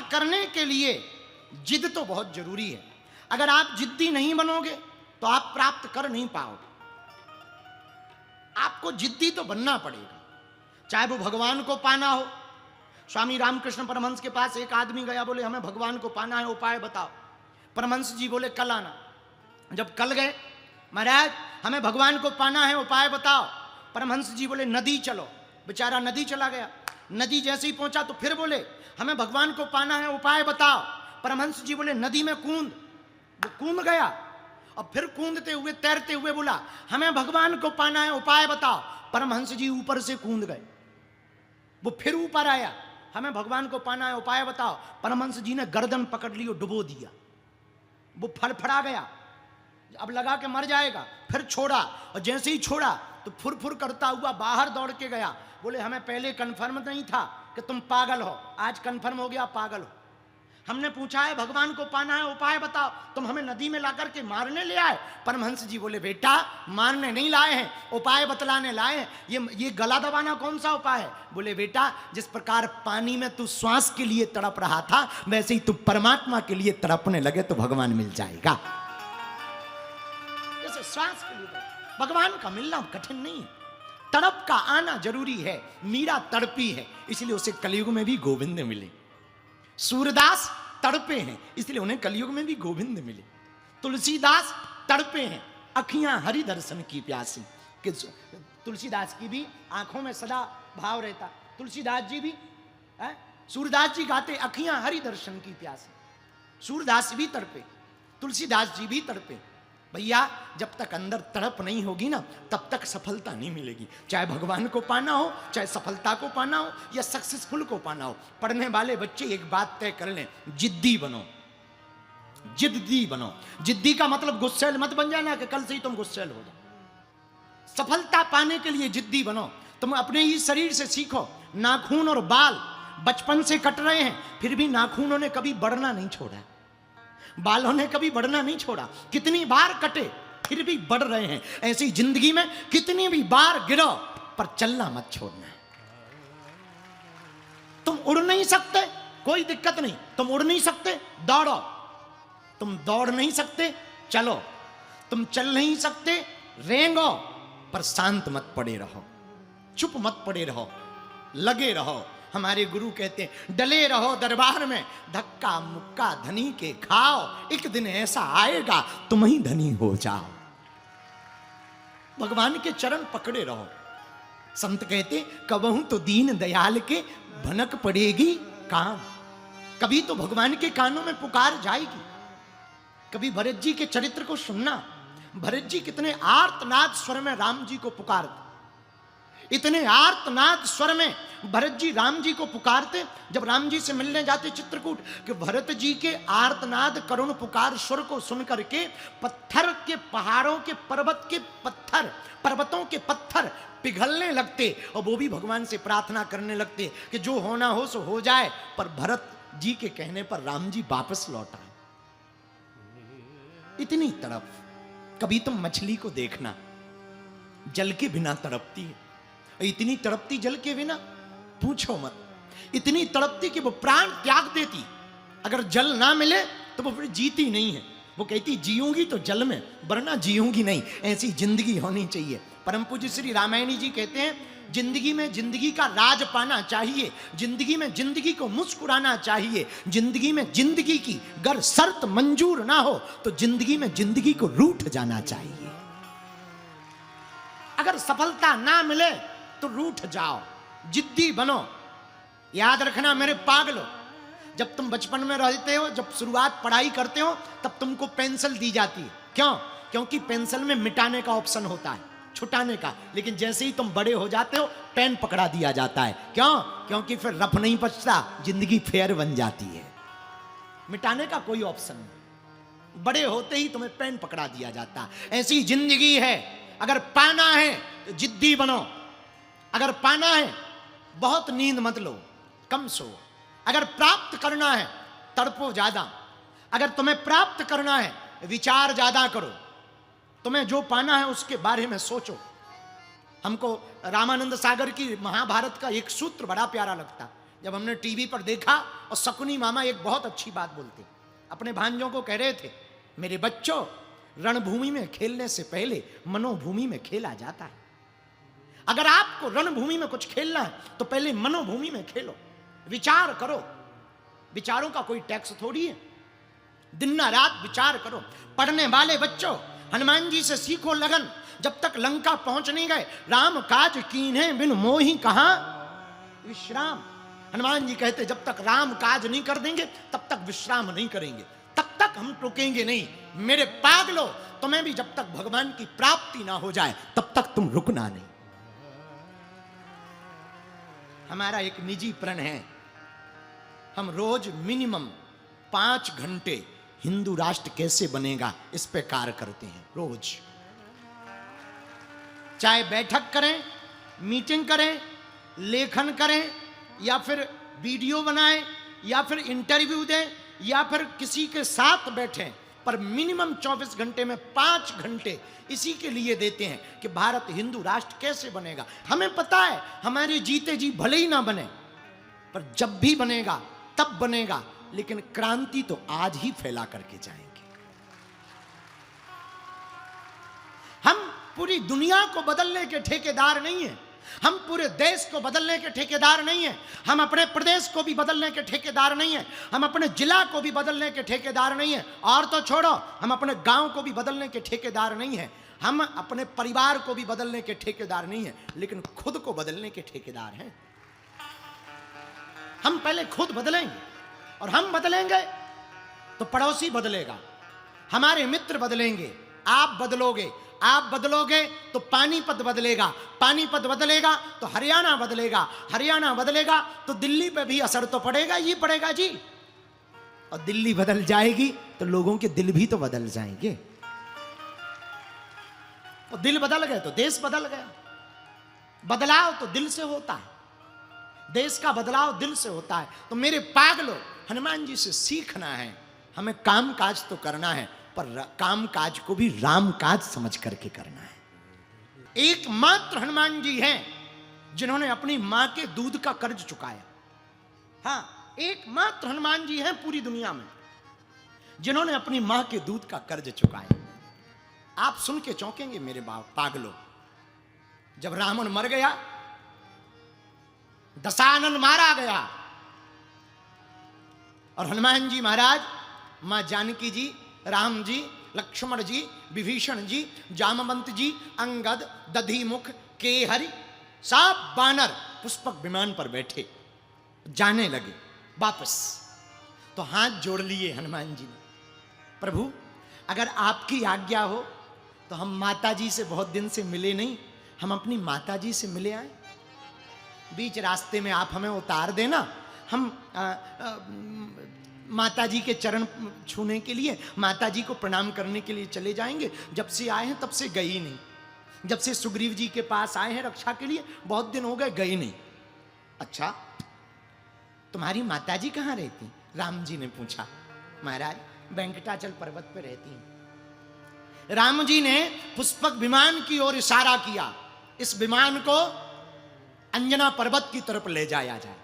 प्राप्त करने के लिए जिद तो बहुत जरूरी है। अगर आप जिद्दी नहीं बनोगे तो आप प्राप्त कर नहीं पाओगे। आपको जिद्दी तो बनना पड़ेगा, चाहे वो भगवान को पाना हो। स्वामी रामकृष्ण परमहंस के पास एक आदमी गया, बोले हमें भगवान को पाना है, उपाय बताओ। परमहंस जी बोले कल आना। जब कल गए, महाराज हमें भगवान को पाना है, उपाय बताओ। परमहंस जी बोले नदी चलो। बेचारा नदी चला गया। नदी जैसे ही पहुंचा तो फिर बोले हमें भगवान को पाना है, उपाय बताओ। परमहंस जी बोले नदी में कूद। वो कूद गया और फिर कूदते हुए तैरते हुए बोला हमें भगवान को पाना है, उपाय बताओ। परमहंस जी ऊपर से कूद गए। वो फिर ऊपर आया, हमें भगवान को पाना है, उपाय बताओ। परमहंस जी ने गर्दन पकड़ ली और डुबो दिया। वो फड़फड़ा गया, अब लगा के मर जाएगा। फिर छोड़ा और जैसे ही छोड़ा तो फुर करता हुआ बाहर दौड़ के गया। बोले हमें पहले कंफर्म नहीं था कि तुम पागल हो, आज कंफर्म हो गया पागल हो। हमने पूछा है भगवान को पाना है, उपाय बताओ, तुम हमें नदी में लाकर के मारने ले आए। परमहंस जी बोले बेटा मारने नहीं लाए हैं, उपाय बतलाने लाए हैं। ये गला दबाना कौन सा उपाय है? बोले बेटा जिस प्रकार पानी में तू श्वास के लिए तड़प रहा था, वैसे ही तू परमात्मा के लिए तड़पने लगे तो भगवान मिल जाएगा। जैसे श्वास के लिए भगवान का मिलना कठिन नहीं है, तड़प का आना जरूरी है। मीरा तड़पी है, इसलिए उसे कलयुग में भी गोविंद मिले। सूरदास तड़पे हैं, इसलिए उन्हें कलयुग में भी गोविंद मिले। तुलसीदास तड़पे हैं, अखियां हरि दर्शन की प्यासी। कि तुलसीदास की भी आंखों में सदा भाव रहता। तुलसीदास जी भी सूरदास जी गाते अखियां हरि दर्शन की प्यासी। सूरदास भी तड़पे, तुलसीदास जी भी तड़पे। भैया जब तक अंदर तड़प नहीं होगी ना, तब तक सफलता नहीं मिलेगी। चाहे भगवान को पाना हो, चाहे सफलता को पाना हो, या सक्सेसफुल को पाना हो। पढ़ने वाले बच्चे एक बात तय कर लें, जिद्दी बनो, जिद्दी बनो। जिद्दी का मतलब गुस्सैल मत बन जाना कि कल से ही तुम गुस्सैल हो जाओ। सफलता पाने के लिए जिद्दी बनो। तुम अपने ही शरीर से सीखो। नाखून और बाल बचपन से कट रहे हैं, फिर भी नाखूनों ने कभी बढ़ना नहीं छोड़ा, बालों ने कभी बढ़ना नहीं छोड़ा। कितनी बार कटे फिर भी बढ़ रहे हैं। ऐसी जिंदगी में कितनी भी बार गिरो पर चलना मत छोड़ना। तुम उड़ नहीं सकते, कोई दिक्कत नहीं, तुम उड़ नहीं सकते, दौड़ो। तुम दौड़ नहीं सकते, चलो। तुम चल नहीं सकते, रेंगो, पर शांत मत पड़े रहो, चुप मत पड़े रहो, लगे रहो। हमारे गुरु कहते हैं डले रहो दरबार में, धक्का मुक्का धनी के खाओ, एक दिन ऐसा आएगा तुम ही धनी हो जाओ। भगवान के चरण पकड़े रहो। संत कहते कबहू तो दीन दयाल के भनक पड़ेगी कान। कभी तो भगवान के कानों में पुकार जाएगी। कभी भरत जी के चरित्र को सुनना। भरत जी कितने आर्तनाद स्वर में राम जी को पुकारते, इतने आर्तनाद स्वर में भरत जी राम जी को पुकारते। जब राम जी से मिलने जाते चित्रकूट, कि भरत जी के आर्तनाद करुण पुकार स्वर को सुनकर के पत्थर के, पहाड़ों के, पर्वत के पत्थर, पर्वतों के पत्थर पिघलने लगते और वो भी भगवान से प्रार्थना करने लगते कि जो होना हो सो हो जाए। पर भरत जी के कहने पर राम जी वापस लौट आए। इतनी तड़प। कभी तुम मछली को देखना, जल के बिना तड़पती है। इतनी तड़पती जल के बिना पूछो मत। इतनी तड़पती कि वो प्राण त्याग देती। अगर जल ना मिले तो वो फिर जीती नहीं है। वो कहती जीऊंगी तो जल में, वरना जीऊंगी नहीं। ऐसी जिंदगी होनी चाहिए। परम पूज्य श्री रामायणी जी कहते हैं जिंदगी में जिंदगी का राज पाना चाहिए। जिंदगी में जिंदगी को मुस्कुराना चाहिए। जिंदगी में जिंदगी की अगर शर्त मंजूर ना हो तो जिंदगी में जिंदगी को रूठ जाना चाहिए। अगर सफलता ना मिले तो रूठ जाओ, जिद्दी बनो। याद रखना मेरे पागलो, जब तुम बचपन में रहते हो, जब शुरुआत पढ़ाई करते हो, तब तुमको पेंसिल दी जाती है। क्यों? क्योंकि पेंसिल में मिटाने का ऑप्शन होता है, छुटाने का। लेकिन जैसे ही तुम बड़े हो जाते हो, पेन पकड़ा दिया जाता है। क्यों? क्योंकि फिर रफ नहीं बचता, जिंदगी फेयर बन जाती है। मिटाने का कोई ऑप्शन नहीं, बड़े होते ही तुम्हें पेन पकड़ा दिया जाता। ऐसी जिंदगी है। अगर पाना है तो जिद्दी बनो। अगर पाना है बहुत नींद मत लो, कम सो। अगर प्राप्त करना है तड़पो ज्यादा। अगर तुम्हें प्राप्त करना है विचार ज्यादा करो। तुम्हें जो पाना है उसके बारे में सोचो। हमको रामानंद सागर की महाभारत का एक सूत्र बड़ा प्यारा लगता। जब हमने टीवी पर देखा और शकुनी मामा एक बहुत अच्छी बात बोलते, अपने भांजों को कह रहे थे, मेरे बच्चों, रणभूमि में खेलने से पहले मनोभूमि में खेला जाता है। अगर आपको रणभूमि में कुछ खेलना है तो पहले मनोभूमि में खेलो, विचार करो। विचारों का कोई टैक्स थोड़ी है, दिन रात विचार करो। पढ़ने वाले बच्चों, हनुमान जी से सीखो लगन। जब तक लंका पहुंच नहीं गए, राम काज कीन्हे बिन मोहि कहां विश्राम। हनुमान जी कहते जब तक राम काज नहीं कर देंगे तब तक विश्राम नहीं करेंगे, तब तक हम रुकेंगे नहीं। मेरे पागलो, तुम्हें भी जब तक भगवान की प्राप्ति ना हो जाए तब तक तुम रुकना नहीं। हमारा एक निजी प्रण है, हम रोज मिनिमम 5 घंटे हिंदू राष्ट्र कैसे बनेगा इस पे कार्य करते हैं। रोज चाहे बैठक करें, मीटिंग करें, लेखन करें, या फिर वीडियो बनाएं, या फिर इंटरव्यू दें, या फिर किसी के साथ बैठें, पर मिनिमम 24 घंटे में 5 घंटे इसी के लिए देते हैं कि भारत हिंदू राष्ट्र कैसे बनेगा। हमें पता है हमारे जीते जी भले ही ना बने, पर जब भी बनेगा तब बनेगा, लेकिन क्रांति तो आज ही फैला करके जाएंगे। हम पूरी दुनिया को बदलने के ठेकेदार नहीं हैं, हम पूरे देश को बदलने के ठेकेदार नहीं हैं, हम अपने प्रदेश को भी बदलने के ठेकेदार नहीं हैं, हम अपने जिला को भी बदलने के ठेकेदार नहीं हैं, और तो छोड़ो हम अपने गांव को भी बदलने के ठेकेदार नहीं हैं, हम अपने परिवार को भी बदलने के ठेकेदार नहीं हैं, लेकिन खुद को बदलने के ठेकेदार हैं। हम पहले खुद बदलेंगे, और हम बदलेंगे तो पड़ोसी बदलेगा, हमारे मित्र बदलेंगे, आप बदलोगे, आप बदलोगे तो पानीपत बदलेगा, पानीपत बदलेगा तो हरियाणा बदलेगा, हरियाणा बदलेगा तो दिल्ली पे भी असर तो पड़ेगा ही पड़ेगा जी। और दिल्ली बदल जाएगी तो लोगों के दिल भी तो बदल जाएंगे, और दिल बदल गए तो देश बदल गया। बदलाव तो दिल से होता है, देश का बदलाव दिल से होता है। तो मेरे पागलों, हनुमान जी से सीखना है, हमें काम काज तो करना है, पर काम काज को भी राम काज समझ करके करना है। एकमात्र हनुमान जी हैं जिन्होंने अपनी मां के दूध का कर्ज चुकाया। हाँ, एकमात्र हनुमान जी हैं पूरी दुनिया में जिन्होंने अपनी मां के दूध का कर्ज चुकाया। आप सुन के चौंकेंगे मेरे पागलों, जब रावण मर गया, दशानन मारा गया, और हनुमान जी महाराज, मां जानकी जी, राम जी, लक्ष्मण जी, विभीषण जी, जामवंत जी, अंगद, दधिमुख, केहरि, सब बानर पुष्पक विमान पर बैठे, जाने लगे वापस। तो हाथ जोड़ लिए हनुमान जी ने, प्रभु अगर आपकी आज्ञा हो तो हम माता जी से बहुत दिन से मिले नहीं, हम अपनी माता जी से मिले आए। बीच रास्ते में आप हमें उतार देना, हम माता जी के चरण छूने के लिए, माता जी को प्रणाम करने के लिए चले जाएंगे। जब से आए हैं तब से गए ही नहीं, जब से सुग्रीव जी के पास आए हैं रक्षा के लिए, बहुत दिन हो गए, गए नहीं। अच्छा, तुम्हारी माता जी कहाँ रहती? राम जी ने पूछा। महाराज, वेंकटाचल पर्वत पर रहती हैं। राम जी ने पुष्पक विमान की ओर इशारा किया, इस विमान को अंजना पर्वत की तरफ ले जाया जाए।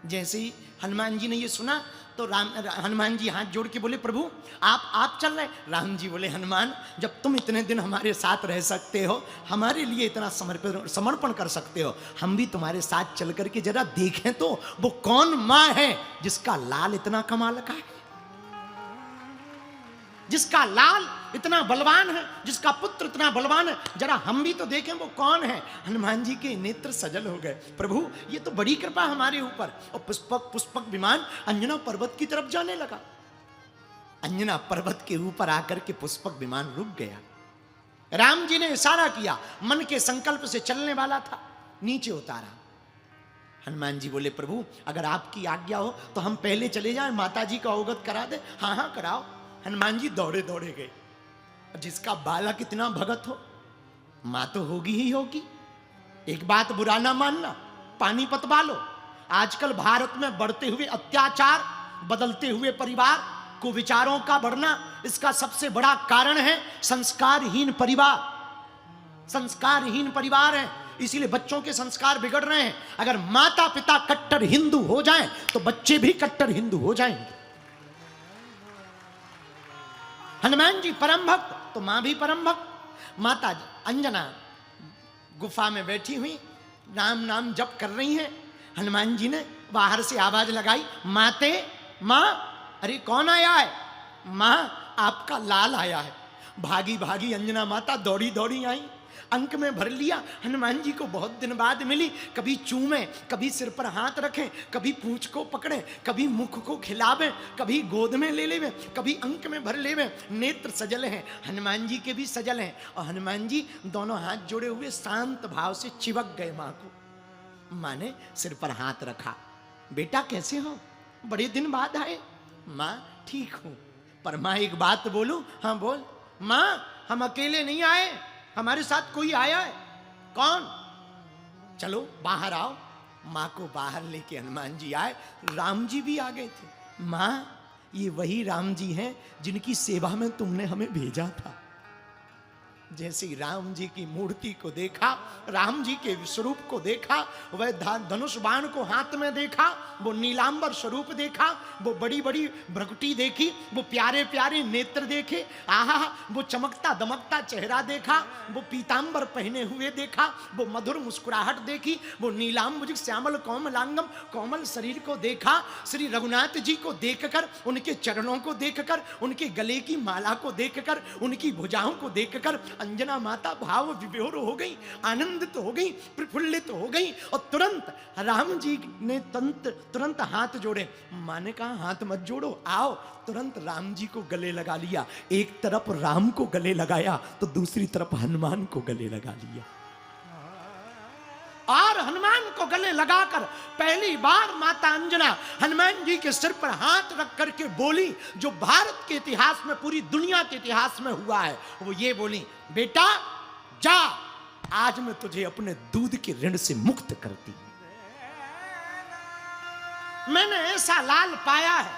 जैसे ही हनुमान जी ने ये सुना तो हनुमान जी हाथ जोड़ के बोले, प्रभु आप चल रहे? राम जी बोले, हनुमान, जब तुम इतने दिन हमारे साथ रह सकते हो, हमारे लिए इतना समर्पण कर सकते हो, हम भी तुम्हारे साथ चल करके जरा देखें तो वो कौन माँ है जिसका लाल इतना कमाल का है, जिसका लाल इतना बलवान है, जिसका पुत्र इतना बलवान है, जरा हम भी तो देखें वो कौन है। हनुमान जी के नेत्र सजल हो गए, प्रभु ये तो बड़ी कृपा हमारे ऊपर। और पुष्पक विमान अंजना पर्वत की तरफ जाने लगा। अंजना पर्वत के ऊपर आकर के पुष्पक विमान रुक गया। राम जी ने इशारा किया, मन के संकल्प से चलने वाला था, नीचे उतारा। हनुमान जी बोले, प्रभु अगर आपकी आज्ञा हो तो हम पहले चले जाएं, माता जी का अवगत करा दे। हाँ हाँ कराओ। हनुमान जी दौड़े दौड़े गए। जिसका बालक इतना भगत हो, मां तो होगी ही होगी। एक बात बुरा ना मानना, पानीपत वालों, आजकल भारत में बढ़ते हुए अत्याचार, बदलते हुए परिवार, कुविचारों का बढ़ना, इसका सबसे बड़ा कारण है संस्कारहीन परिवार। संस्कारहीन परिवार है। इसीलिए बच्चों के संस्कार बिगड़ रहे हैं। अगर माता पिता कट्टर हिंदू हो जाएं तो बच्चे भी कट्टर हिंदू हो जाएंगे। हनुमान जी परम भक्त तो मां भी परम भक्त। माता अंजना गुफा में बैठी हुई राम नाम जप कर रही हैं। हनुमान जी ने बाहर से आवाज लगाई, माते मां, अरे कौन आया है? मां आपका लाल आया है। भागी भागी अंजना माता दौड़ी दौड़ी आई, अंक में भर लिया। हनुमान जी को बहुत दिन बाद मिली। कभी चूमे, कभी सिर पर हाथ रखें, कभी पूंछ को पकड़े, कभी मुख को खिलावे, कभी गोद में ले लेवे, कभी अंक में भर लेवे। नेत्र सजल हैं, हनुमान जी के भी सजल हैं। और हनुमान जी दोनों हाथ जोड़े हुए शांत भाव से चिपक गए मां को। मां ने सिर पर हाथ रखा, बेटा कैसे हो? बड़े दिन बाद आए। मां ठीक हूं, पर मां एक बात बोलूं? हाँ बोल। मां हम अकेले नहीं आए, हमारे साथ कोई आया है। कौन? चलो बाहर आओ। मां को बाहर लेके हनुमान जी आए। राम जी भी आ गए थे। मां ये वही राम जी हैं जिनकी सेवा में तुमने हमें भेजा था। जैसे राम जी की मूर्ति को देखा, राम जी के स्वरूप को देखा, वह धनुष बाण को हाथ में देखा, वो नीलांबर स्वरूप देखा, वो बड़ी बड़ी भ्रकुटी देखी, वो प्यारे प्यारे नेत्र देखे, आहा वो चमकता दमकता चेहरा देखा, वो पीतांबर पहने हुए देखा, वो मधुर मुस्कुराहट देखी, वो नीलांबुज श्यामल कोमलांगम कोमल शरीर को देखा। श्री रघुनाथ जी को देखकर, उनके चरणों को देखकर, उनके गले की माला को देखकर, उनकी भुजाओं को देखकर अंजना माता भाव विभोर हो गई, आनंदित हो गई, प्रफुल्लित हो गई। और तुरंत राम जी ने तुरंत हाथ जोड़े। मां ने कहा हाथ मत जोड़ो, आओ। तुरंत राम जी को गले लगा लिया। एक तरफ राम को गले लगाया तो दूसरी तरफ हनुमान को गले लगा लिया। और हनुमान को गले लगाकर पहली बार माता अंजना हनुमान जी के सिर पर हाथ रख करके बोली, जो भारत के इतिहास में, पूरी दुनिया के इतिहास में हुआ है। वो ये बोली, बेटा जा, आज मैं तुझे अपने दूध के ऋण से मुक्त करती हूं। मैंने ऐसा लाल पाया है,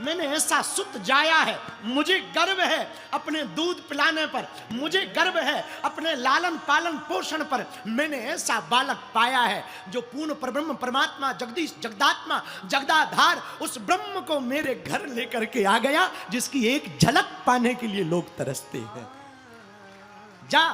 मैंने ऐसा सुत जाया है, मुझे गर्व है अपने दूध पिलाने पर, मुझे गर्व है अपने लालन पालन पोषण पर। मैंने ऐसा बालक पाया है जो पूर्ण परब्रह्म परमात्मा जगदीश जगदात्मा जगदाधार उस ब्रह्म को मेरे घर लेकर के आ गया, जिसकी एक झलक पाने के लिए लोग तरसते हैं। जा,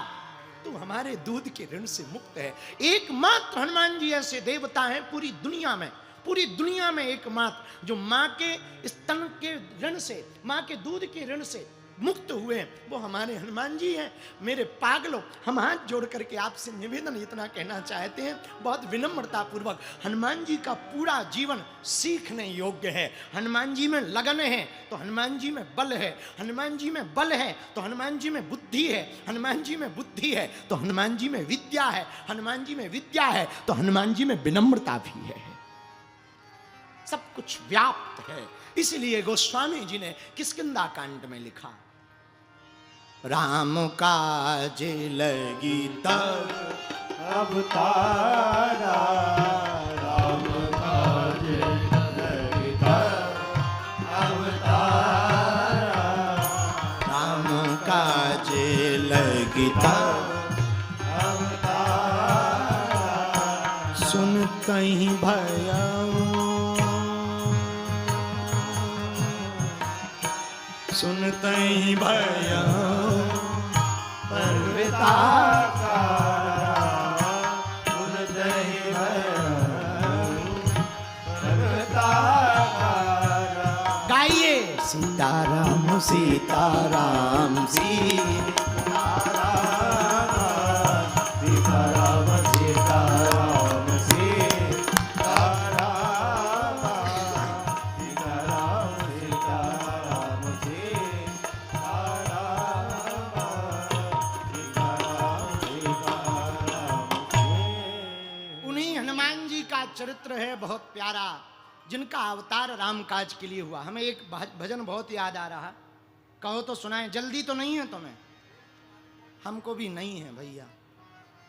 तू हमारे दूध के ऋण से मुक्त है। एकमात्र हनुमान जी ऐसे देवता हैं पूरी दुनिया में, पूरी दुनिया में एकमात्र जो मां के स्तन के ऋण से, मां के दूध के ऋण से मुक्त हुए हैं, वो हमारे हनुमान जी हैं। मेरे पागलों, हम हाथ जोड़ करके आपसे निवेदन इतना कहना चाहते हैं, बहुत विनम्रता पूर्वक, हनुमान जी का पूरा जीवन सीखने योग्य है। हनुमान जी में लगन है तो हनुमान जी में बल है, हनुमान जी में बल है तो हनुमान जी में बुद्धि है, हनुमान जी में बुद्धि है तो हनुमान जी में विद्या है, हनुमान जी में विद्या है तो हनुमान जी में विनम्रता भी है। सब कुछ व्याप्त है। इसलिए गोस्वामी जी ने किष्किंधा कांड में लिखा, राम काज लगी तब अवतारा, राम काज लगी तब अवतारा, राम काज लगी तब अवतारा, सुनतहि भयउ, सुनतहि भयउ पर्वताकारा, सुनतहि भयउ पर्वताकारा। गाइए, सीताराम सीताराम सीताराम, सीताराम सीताराम सीताराम, सीताराम सीताराम सीताराम। उन्हीं हनुमान जी का चरित्र है बहुत प्यारा, जिनका अवतार राम काज के लिए हुआ। हमें एक भजन बहुत याद आ रहा, कहो तो सुनाएं। जल्दी तो नहीं है तुम्हें? हमको भी नहीं है भैया।